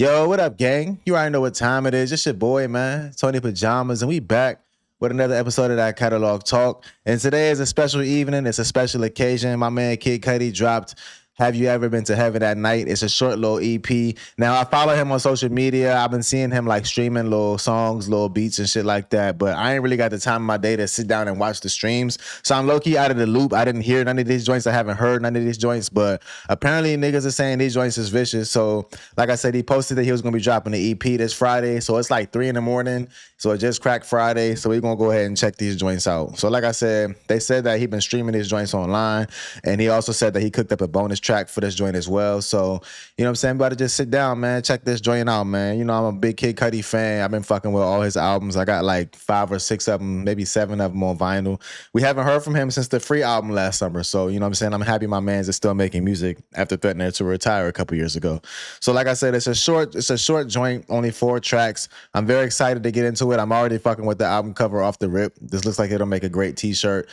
Yo, what up, gang? You already know what time it is. It's your boy, man, Tony Pajamas, and we back with another episode of that Catalog Talk. And today is a special evening. It's a special occasion. My man Kid Cudi dropped Have You Ever Been to Heaven at Night? It's a short little EP. Now, I follow him on social media. I've been seeing him like streaming little songs, little beats and shit like that, but I ain't really got the time in my day to sit down and watch the streams. So I'm low-key out of the loop. I didn't hear none of these joints. I haven't heard none of these joints, but apparently niggas are saying these joints is vicious. So like I said, he posted that he was going to be dropping the EP this Friday. So it's like 3 a.m. So it just cracked Friday. So we're going to go ahead and check these joints out. So like I said, they said that he been streaming these joints online, and he also said that he cooked up a bonus track for this joint as well. So, you know what I'm saying? About to just sit down, man. Check this joint out, man. You know, I'm a big Kid Cudi fan. I've been fucking with all his albums. I got like 5 or 6 of them, maybe 7 of them on vinyl. We haven't heard from him since the Free album last summer. So, you know what I'm saying? I'm happy my man's is still making music after threatening to retire a couple years ago. So, like I said, it's a short joint, only 4 tracks. I'm very excited to get into it. I'm already fucking with the album cover off the rip. This looks like it'll make a great t-shirt.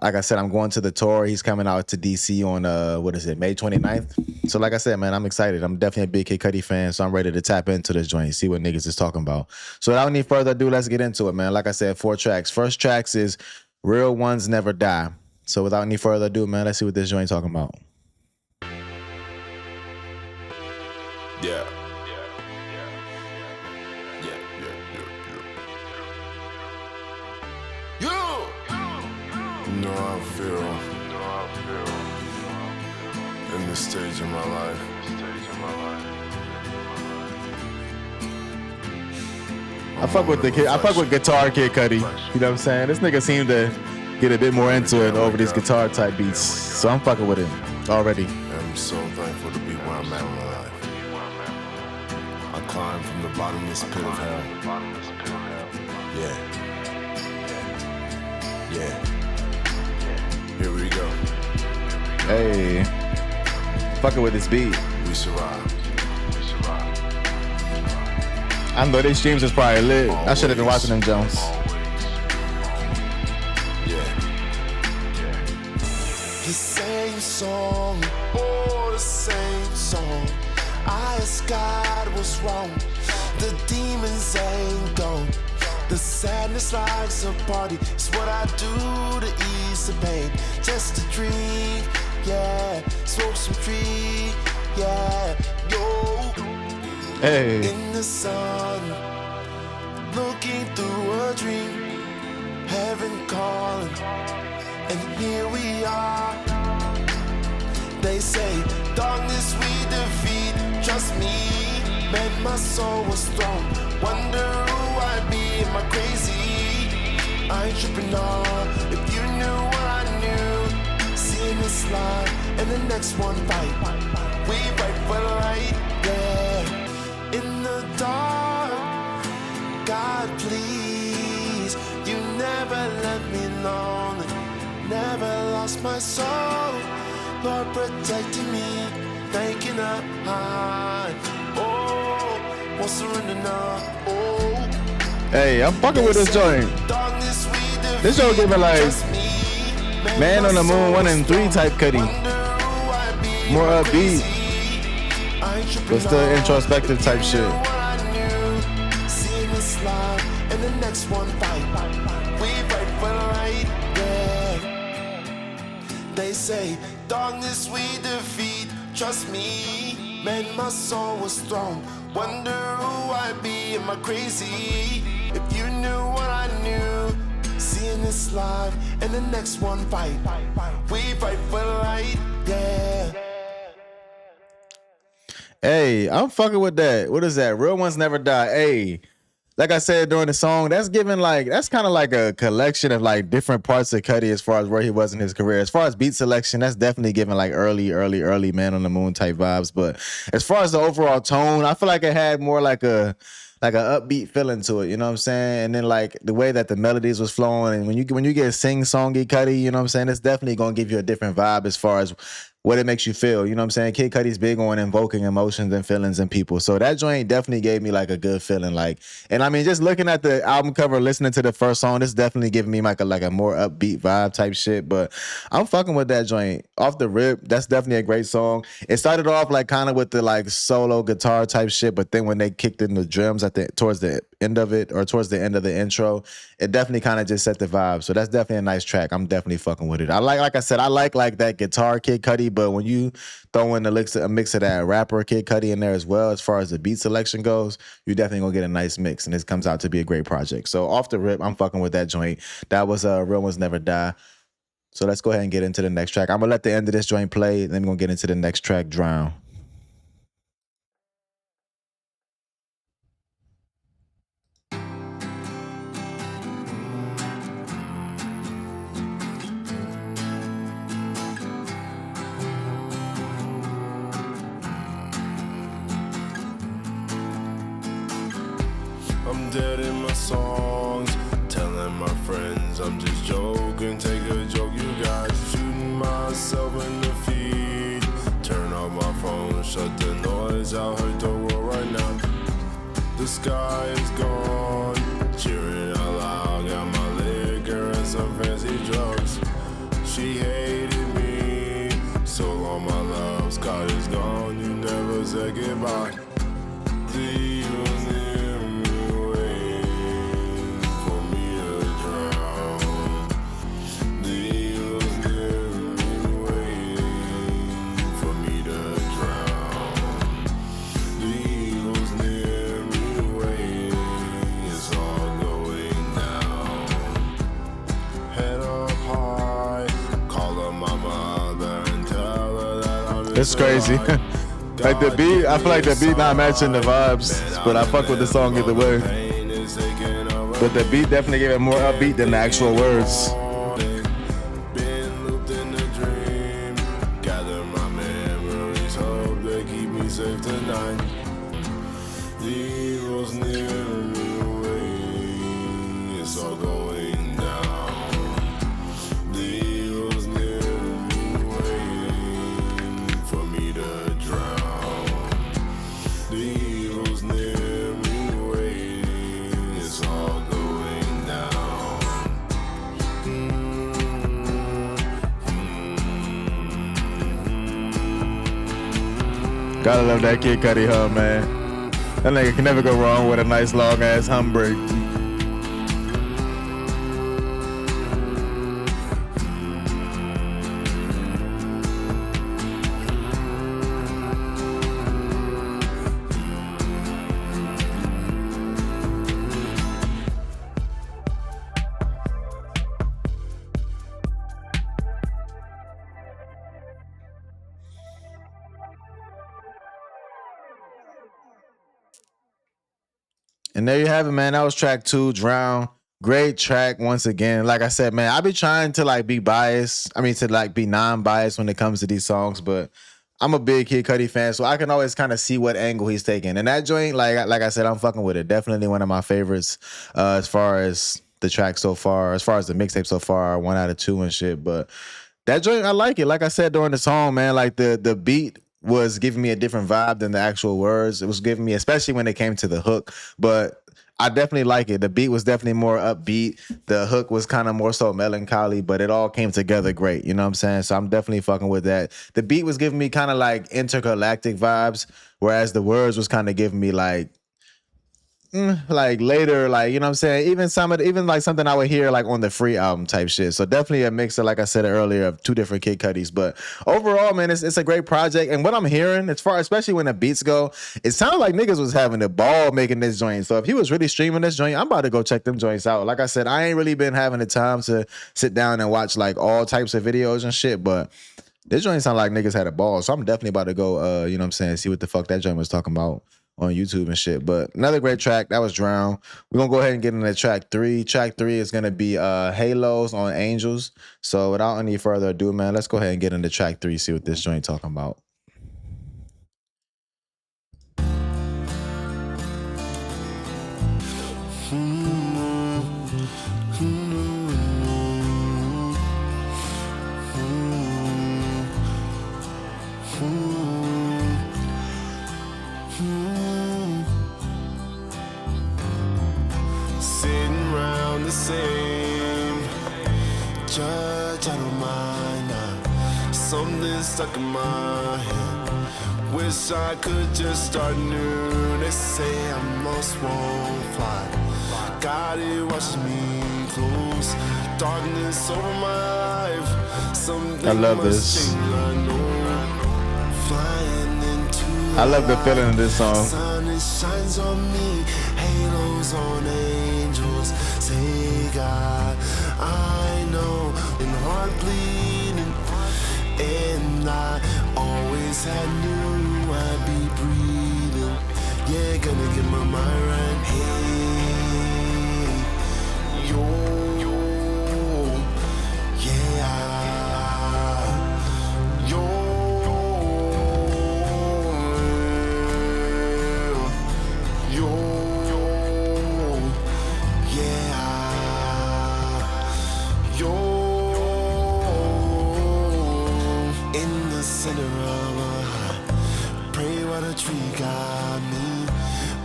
Like I said, I'm going to the tour. He's coming out to DC on May 29th. So like I said, man, I'm excited. I'm definitely a big Kid Cudi fan, so I'm ready to tap into this joint, see what niggas is talking about. So without any further ado, let's get into it, man. Like I said, 4 tracks. First tracks is Real Ones Never Die. So without any further ado, man, let's see what this joint talking about. Yeah. You know how I feel in this stage of my life. I fuck with the kid. I fuck with Guitar Kid Cudi. You know what I'm saying? This nigga seemed to get a bit more into it over these guitar type beats. So I'm fucking with him already. I'm so thankful to be where I'm at in my life. I climbed from the bottomless pit of hell. Yeah. Here we go. Hey, fucking with this beat. We survived. I know these streams is probably lit. I should have been watching them Jones. The same song, the same song. I asked God what's wrong. The demons ain't gone. The sadness likes a party. It's what I do to ease the pain. Just a dream, yeah. Smoke some tree, yeah. Yo. Hey. In the sun, looking through a dream. Heaven calling, and here we are. They say, darkness we defeat. Trust me, man, my soul was strong. Wonder who I'd be. Am I crazy? I ain't tripping on. If you knew what I knew, seeing this life and the next one fight. We fight for the light, yeah. In the dark, God please, you never let me lonely. Never lost my soul. Lord protecting me, thanking up high. Oh, won't surrender now. Oh. Hey, I'm fucking with this joint. This joint giving like Man on the Moon 1 and 3 type Cudi. More upbeat, but still introspective type shit. And the next one fight. We fight for the right, yeah. They say, darkness we defeat. Trust me, man, my soul was strong. Wonder who I'd be. Am I crazy? If you knew what I knew, seeing this life and the next one fight. We fight for the light, yeah. Hey, I'm fucking with that. What is that? Real Ones Never Die. Hey, like I said during the song, that's kind of like a collection of like different parts of Cudi as far as where he was in his career. As far as beat selection, that's definitely giving like early Man on the Moon type vibes. But as far as the overall tone, I feel like it had more like a like an upbeat feeling to it, you know what I'm saying? And then like the way that the melodies was flowing, and when you get sing-songy Cudi, you know what I'm saying, it's definitely gonna give you a different vibe as far as what it makes you feel. You know what I'm saying? Kid Cudi's big on invoking emotions and feelings in people. So that joint definitely gave me like a good feeling. Like, and I mean, just looking at the album cover, listening to the first song, this definitely giving me like a more upbeat vibe type shit. But I'm fucking with that joint. Off the rip, that's definitely a great song. It started off like kind of with the like solo guitar type shit, but then when they kicked in the drums towards the end of it, or towards the end of the intro, it definitely kind of just set the vibe. So that's definitely a nice track. I'm definitely fucking with it. I like I said, I like that guitar Kid Cudi, but when you throw in a mix of that rapper Kid Cudi in there as well, as far as the beat selection goes, you definitely gonna get a nice mix, and this comes out to be a great project. So off the rip, I'm fucking with that joint. That was Real Ones Never Die. So let's go ahead and get into the next track. I'm gonna let the end of this joint play, then we're gonna get into the next track, Drown. I'm dead in my songs, telling my friends I'm just joking. Take a joke, you guys. Shooting myself in the feed. Turn off my phone, shut the noise out, hurt the world right now. The sky is gone, cheering out loud. Got my liquor and some fancy drugs. She hated me, so long my love. Sky is gone, you never said goodbye. Please near me, waiting for me to drown. Please near me, waiting for me to drown. Please near me, waiting. It's all going down. Head up high, call her my mother and tell her that I'm. It's crazy. Like the beat, I feel like the beat not matching the vibes, but I fuck with the song either way. But the beat definitely gave it more upbeat than the actual words. Been looped in a dream. Gather my memories, hope they keep me safe tonight. The evil's near me, waiting. It's all going down. The evil's near me, waiting for me to drown. The evil's near me, waiting. It's all going down. Gotta love that Kid Cudi hum, man. That nigga can never go wrong with a nice long ass hum break. And there you have it, man. That was track 2, Drown. Great track once again. Like I said, man, I be trying to like be biased. I mean, to like be non-biased when it comes to these songs, but I'm a big Kid Cudi fan, so I can always kind of see what angle he's taking. And that joint, like I said, I'm fucking with it. Definitely one of my favorites as far as the track so far, as far as the mixtape so far, 1 out of 2 and shit. But that joint, I like it. Like I said during the song, man, like the beat was giving me a different vibe than the actual words. It was giving me, especially when it came to the hook. But I definitely like it. The beat was definitely more upbeat. The hook was kind of more so melancholy, but it all came together great. You know what I'm saying? So I'm definitely fucking with that. The beat was giving me kind of like intergalactic vibes, whereas the words was kind of giving me like later, like, you know what I'm saying? Even like something I would hear like on the Free album type shit. So definitely a mix of, like I said earlier, of 2 different Kid Cudis. But overall, man, it's a great project. And what I'm hearing, especially when the beats go, it sounded like niggas was having a ball making this joint. So if he was really streaming this joint, I'm about to go check them joints out. Like I said, I ain't really been having the time to sit down and watch like all types of videos and shit, but this joint sound like niggas had a ball. So I'm definitely about to go, you know what I'm saying, see what the fuck that joint was talking about on YouTube and shit. But another great track, that was Drown. We're gonna go ahead and get into track 3. Track 3 is gonna be Halos on Angels. So without any further ado, man, let's go ahead and get into track 3, see what this joint talking about. much, I don't mind now. Something stuck in my head. Wish I could just start new. They say I'm lost, won't fly. God, it watches me close. Darkness over my life. Something I love this. I know. Flying into I love the feeling of this song. sun, it shines on me. Halos on angels. Say God, I know. And heart bleeding. And I always had knew I'd be breathing. Yeah, gonna get my mind right. Hey, yo, yeah, yo, yeah, yo. In the center of a high, pray while the tree got me.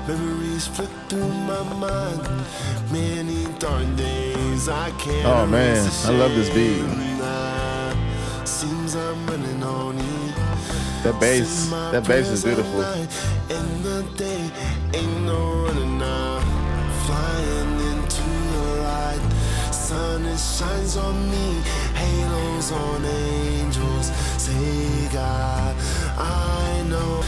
Memories flick through my mind. Many dark days I can't. Oh man, I love this beat. Seems I'm running on E. That bass is beautiful. In the day, ain't no running now. Flying into the light. Sun, it shines on me. Halos on angels. Say God, I know.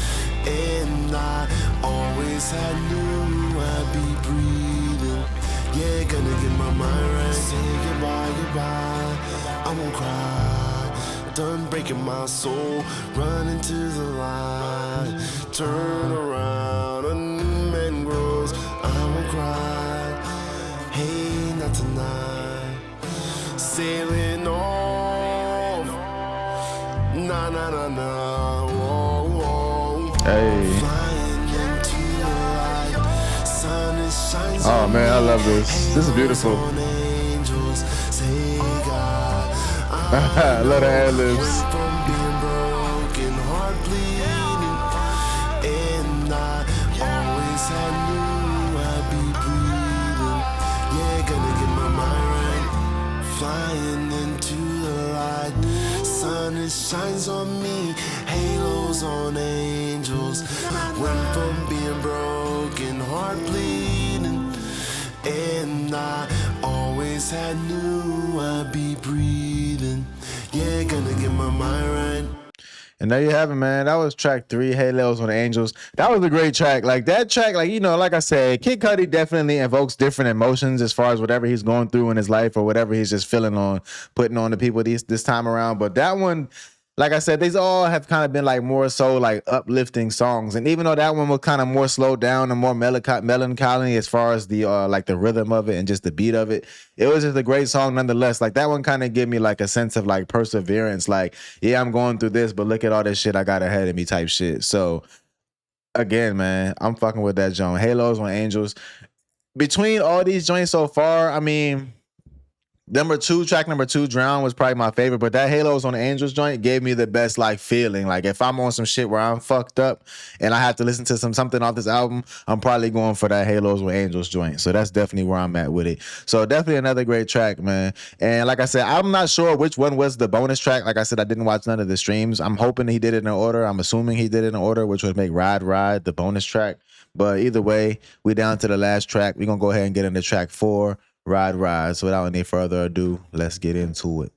And I always had knew I'd be breathing. Yeah, gonna get my mind right. Say goodbye, goodbye. I won't cry. Done breaking my soul. Run into the light. Turn around, a new man grows. I won't cry. Hey, not tonight. Sailing off. Nah, nah, nah, nah. Whoa, whoa. Hey. Flying into the light. Sun, it shines Oh on man, I me. love this. This is beautiful. On angels. Say God, I love the ad-libs. from being broken, heart bleeding. And I always had knew I'd be breathing. Yeah, gonna get my mind right. Flying into the light. Sun, it shines on me. Halos on angels. Went from being broken, heart bleeding. And I always had knew I'd be breathing. Yeah, gonna get my mind right. And there you have it, man. That was track 3, Halos on Angels. That was a great track. Like that track, like, you know, like I said, Kid Cudi definitely evokes different emotions as far as whatever he's going through in his life or whatever he's just feeling on, putting on the people this time around. But that one, like I said, these all have kind of been like more so like uplifting songs. And even though that one was kind of more slowed down and more melancholy as far as the like the rhythm of it and just the beat of it, it was just a great song nonetheless. Like that one kind of gave me like a sense of like perseverance. Like, yeah, I'm going through this, but look at all this shit I got ahead of me type shit. So again, man, I'm fucking with that joint. Halos on Angels. Between all these joints so far, I mean, track number 2, Drown, was probably my favorite, but that Halos on the Angels joint gave me the best like feeling. Like if I'm on some shit where I'm fucked up and I have to listen to something off this album, I'm probably going for that Halos with Angels joint. So that's definitely where I'm at with it. So definitely another great track, man. And like I said, I'm not sure which one was the bonus track. Like I said, I didn't watch none of the streams. I'm hoping he did it in order. I'm assuming he did it in order, which would make Ride Ride the bonus track. But either way, we down to the last track. We're going to go ahead and get into track 4. Ride Ride. So without any further ado, let's get into it.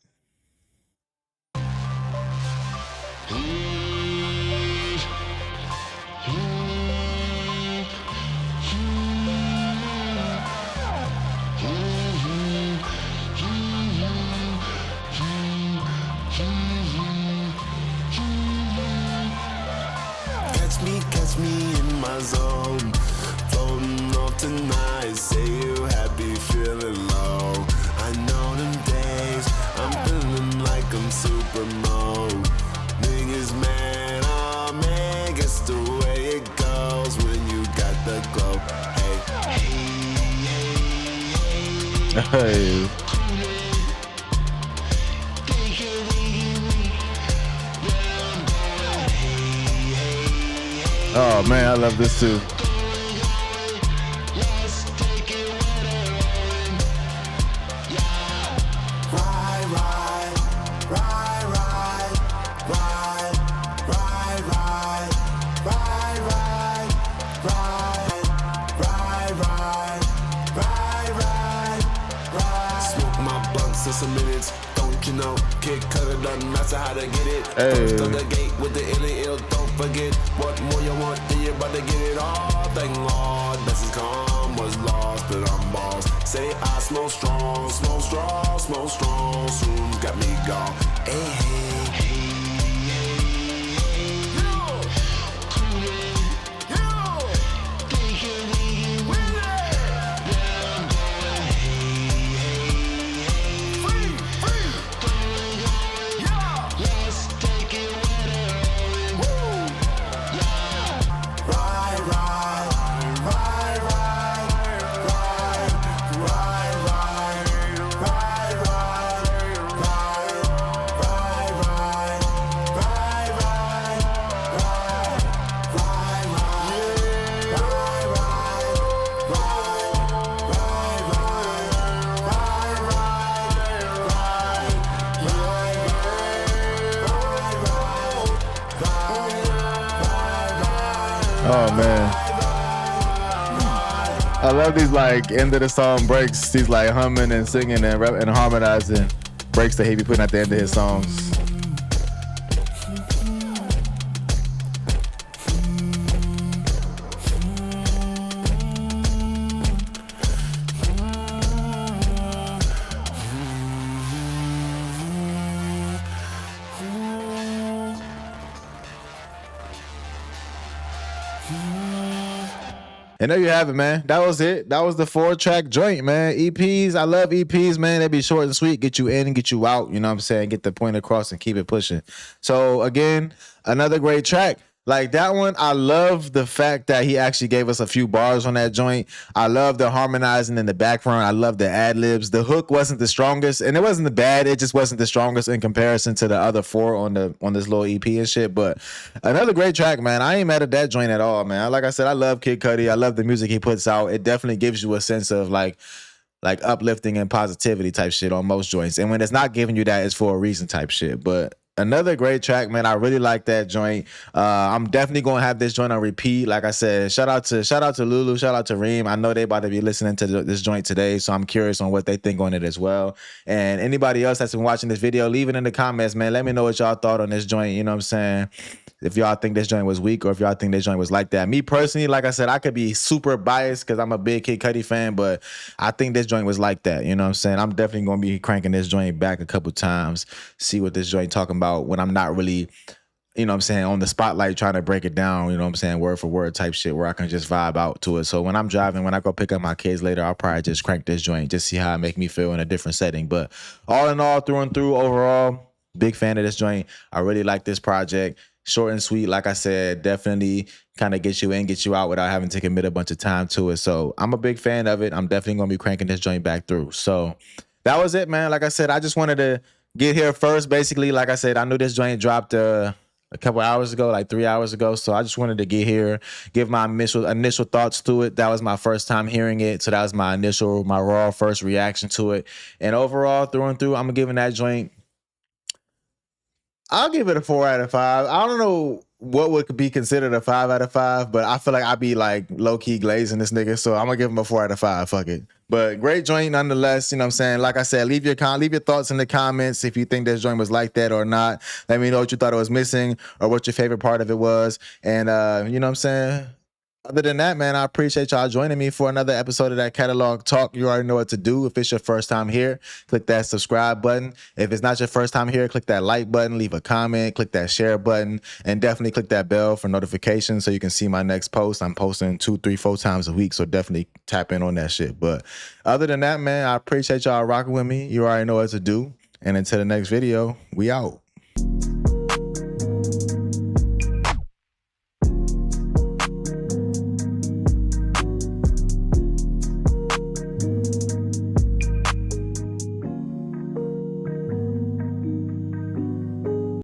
Catch me in my zone. Floating off tonight. Say you happy, feeling low. I know them days. I'm feeling like I'm super mode. Niggas mad, oh man. Guess the way it goes when you got the glow. Hey. Oh man, I love this too. Ride, ride. minutes. Don't you know? Kid Cutter done master how to get it. Hey. First of the gate with the ill, don't forget. What more you want, then you about to get it all. Thank Lord, blessings come was lost, but I'm boss. Say I smoke strong, smoke strong, smoke strong. Soon got me gone. Hey, hey. Oh man, I love these like end of the song breaks. He's like humming and singing and and harmonizing breaks that he be putting at the end of his songs. And there you have it, man. That was it. That was the 4-track joint, man. EPs, I love EPs, man. They be short and sweet, get you in and get you out. You know what I'm saying? Get the point across and keep it pushing. So again, another great track. Like that one, I love the fact that he actually gave us a few bars on that joint. I love the harmonizing in the background. I love the ad-libs. The hook wasn't the strongest, and it wasn't bad. It just wasn't the strongest in comparison to the other 4 on this little EP and shit. But another great track, man. I ain't mad at that joint at all, man. Like I said, I love Kid Cudi. I love the music he puts out. It definitely gives you a sense of like uplifting and positivity type shit on most joints. And when it's not giving you that, it's for a reason type shit. But another great track, man. I really like that joint. I'm definitely gonna have this joint on repeat. Like I said, shout out to Lulu, shout out to Reem. I know they about to be listening to this joint today, so I'm curious on what they think on it as well. And anybody else that's been watching this video, leave it in the comments, man. Let me know what y'all thought on this joint. You know what I'm saying? If y'all think this joint was weak or if y'all think this joint was like that. Me personally, like I said, I could be super biased because I'm a big Kid Cudi fan, but I think this joint was like that. You know what I'm saying? I'm definitely going to be cranking this joint back a couple times, see what this joint talking about when I'm not really, you know what I'm saying, on the spotlight trying to break it down, you know what I'm saying, word for word type shit where I can just vibe out to it. So when I'm driving, when I go pick up my kids later, I'll probably just crank this joint, just see how it make me feel in a different setting. But all in all, through and through, overall, big fan of this joint. I really like this project. Short and sweet, like I said, definitely kind of get you in, get you out without having to commit a bunch of time to it. So I'm a big fan of it. I'm definitely going to be cranking this joint back through. So that was it, man. Like I said, I just wanted to get here first. Basically, like I said, I knew this joint dropped a couple hours ago, like 3 hours ago. So I just wanted to get here, give my initial thoughts to it. That was my first time hearing it. So that was my raw first reaction to it. And overall, through and through, I'm giving that joint, I'll give it a 4 out of 5. I don't know what would be considered a 5 out of 5, but I feel like I'd be like low-key glazing this nigga, so I'm gonna give him a 4 out of 5. Fuck it. But great joint nonetheless, you know what I'm saying? Like I said, leave your thoughts in the comments if you think this joint was like that or not. Let me know what you thought it was missing or what your favorite part of it was. And you know what I'm saying? Other than that, man, I appreciate y'all joining me for another episode of that Catalog Talk. You already know what to do. If it's your first time here, click that subscribe button. If it's not your first time here, click that like button, leave a comment, click that share button, and definitely click that bell for notifications so you can see my next post. I'm posting 2, 3, 4 times a week, so definitely tap in on that shit. But other than that, man, I appreciate y'all rocking with me. You already know what to do. And until the next video, we out.